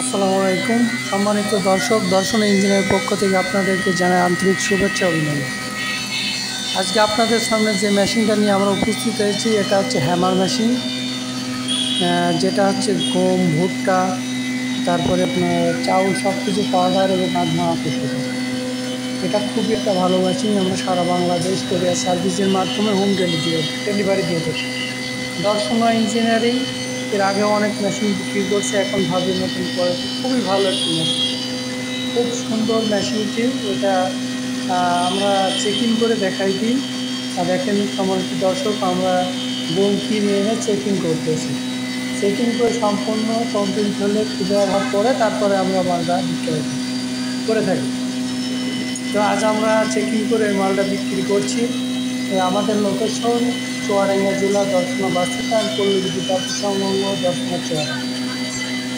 আসসালামু আলাইকুম সম্মানিত দর্শক, দর্শন ইঞ্জিনিয়ারের পক্ষ থেকে আপনাদেরকে জানাই আন্তরিক শুভেচ্ছা অভিনন্দন। আজকে আপনাদের সামনে যে মেশিনটা নিয়ে আমরা উপস্থিত হয়েছি এটা হচ্ছে হ্যামার মেশিন, যেটা হচ্ছে গম, ভুট্টা, তারপরে আপনার চাউল সব কিছু পাউডার এবং ভাঙা করতে পারে। এটা খুবই একটা ভালো মেশিন। আমরা সারা বাংলাদেশ কোরিয়ার সার্ভিসের মাধ্যমে হোম ডেলিভারি দিয়ে থাকি। দর্শন ইঞ্জিনিয়ারিং এর আগে অনেক মেশিন বিক্রি করছে, এখন ভাবে নতুন করে খুবই ভালো একটি মেশিন, খুব সুন্দর মেশিনটি। এটা আমরা চেকিং করে দেখাই দিই। দেখেন সম্মানিত দর্শক, আমরা গম কিনে এনে চেকিং করতেছি। চেকিং করে সম্পূর্ণ কমপ্লিট হলে খুঁজে হওয়ার পরে তারপরে আমরা মালটা বিক্রি করে থাকি। তো আজ আমরা চেকিং করে মালটা বিক্রি করছি। আমাদের লোকেশন চুয়াডাঙ্গা জেলা দর্শনা বাস স্ট্যান্ড, পল্লী বিদ্যুৎ সংলগ্ন দর্শনা চুয়াডাঙ্গা।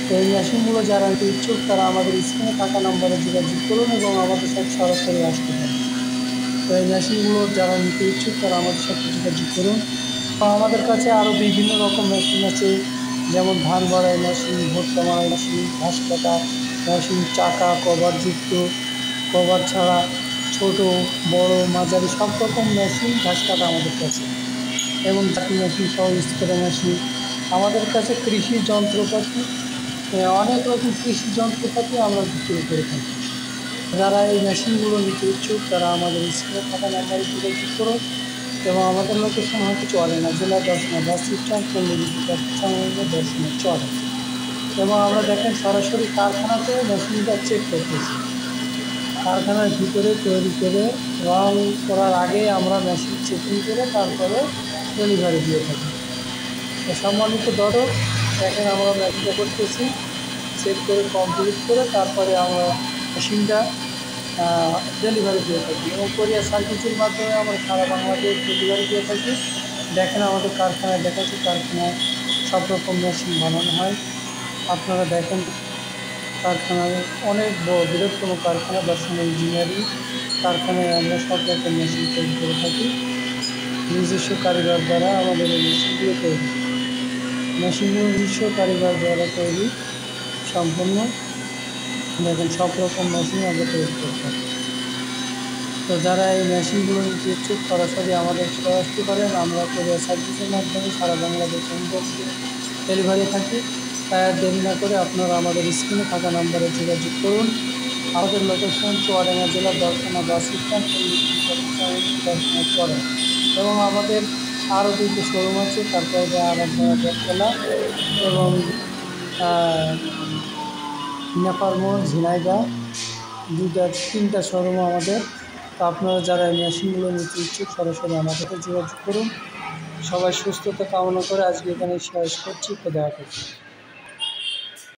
তো এই মেশিনগুলো যারা ইচ্ছুক তারা আমাদের স্ক্রিনে থাকা নম্বরে যোগাযোগ করুন এবং আমাদের সাথে সরাসরি আসতে পারেন। তো এই মেশিনগুলো যারা নিতে ইচ্ছুক তারা আমাদের সাথে যোগাযোগ করুন। তো আমাদের কাছে আরও বিভিন্ন রকম মেশিন আছে, যেমন ধান বাড়াই মেশিন, ভুট্টা মারাই মেশিন, ঘাস কাটা মেশিন, চাকা কভারযুক্ত, কভার ছাড়া, ছোট বড় মাঝারি সব রকম মেশিন ঘাস কাটা আমাদের কাছে, এবং চাকি মেশিন সহ স্প্রে মেশিন। আমাদের কাছে কৃষি যন্ত্রপাতি, অনেক রকম কৃষি যন্ত্রপাতি আমরা বিক্রি করে থাকি। যারা এই মেশিনগুলো নিতে ইচ্ছুক তারা আমাদের স্ক্রিনে থাকা নাম্বারে যোগাযোগ করুন এবং আমাদের লোকেশন হচ্ছে চুয়াডাঙ্গা জেলা দর্শনা বাস স্ট্যান্ড, পল্লী বিদ্যুৎ সংলগ্ন দর্শনা চুয়াডাঙ্গা। এবং আমরা দেখেন সরাসরি কারখানাতে মেশিনটা চেক করতেছি। কারখানার ভিতরে তৈরি করে রং করার আগে আমরা মেশিন চেকিং করে তারপরে ডেলিভারি দিয়ে থাকি। তো সম্মানিত দর্শক, দেখেন আমরা মেশিনটা করতেছি, চেক করে কমপ্লিট করে তারপরে আমরা মেশিনটা ডেলিভারি দিয়ে থাকি এবং কোরিয়ার সার্ভিসের মাধ্যমে আমরা সারা বাংলাদেশ ডেলিভারি দিয়ে থাকি। দেখেন আমাদের কারখানায় দেখাচ্ছি, কারখানায় সব রকম মেশিন বানানো হয়। আপনারা দেখেন কারখানায় অনেক বৃহত্তম কারখানা দর্শন ইঞ্জিনিয়ারিং কারখানায় আমরা সব রকম মেশিন তৈরি করে থাকি। নিজস্ব কারিগর দ্বারা আমাদের এই মেশিনগুলো তৈরি, মেশিনগুলো নিজস্ব কারিগর দ্বারা তৈরি সম্পূর্ণ। দেখেন সব রকম মেশিন আমরা তৈরি করে থাকি। তো যারা এই মেশিনগুলো নিতে ইচ্ছুক সরাসরি আমাদের চলে আসতে পারেন। আমরা কোরিয়ার সার্ভিসের মাধ্যমে সারা বাংলাদেশ ডেলিভারি থাকি। তাই আর দেরি না করে আপনারা আমাদের স্ক্রিনে থাকা নাম্বারে যোগাযোগ করুন। আমাদের লোকেশন চুয়াডাঙ্গা জেলা দর্শনা বাস স্ট্যান্ড, দর্শনা চুয়াডাঙ্গা। এবং আমাদের আরও দুটো শোরুম আছে, তারপরে আরামবাগ বেতলা এবং নেপাল মোড় ঝিনাইদহ, তিনটা শোরুম আমাদের। তো আপনারা যারা এই মেশিনগুলো নিতে ইচ্ছুক সরাসরি আমাদেরকে যোগাযোগ করুন। সবাই সুস্থতা কামনা করে আজকে এখানে শেষ করছি। খোদা হাফেজ।